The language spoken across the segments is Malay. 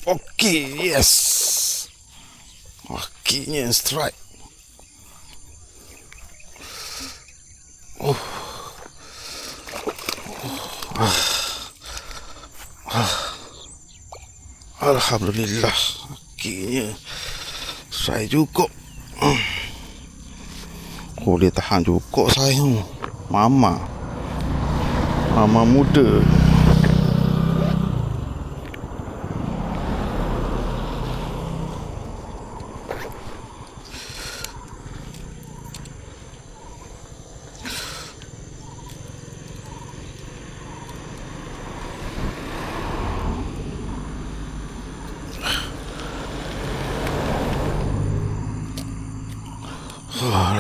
Okey, yes. Akhirnya strike. Alhamdulillah, akhirnya strike juga. Boleh tahan juga saya. Mama muda.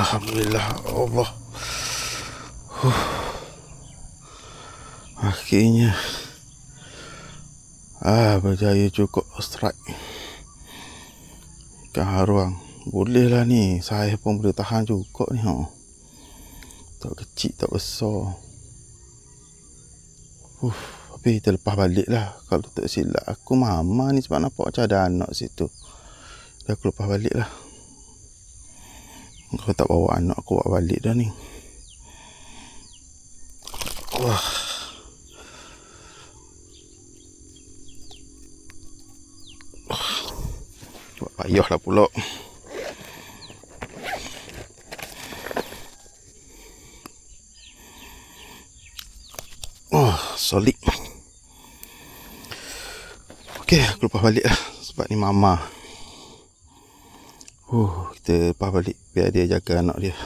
Alhamdulillah, Allah. Akhirnya berjaya juga strike ikan haruang. Boleh lah ni, saya pun boleh tahan juga ni. Tak kecil tak besar. Tapi kita lepas balik lah. Kalau tak silap aku mama ni, sebab nampak macam ada anak situ. Dah aku lepas balik lah. Kalau tak bawa anak aku bawa balik dah ni. Wah. Buat payah lah pula. Solid. Okey, aku lepas balik lah. Sebab ni mama. Kita lepas balik biar dia jaga anak dia.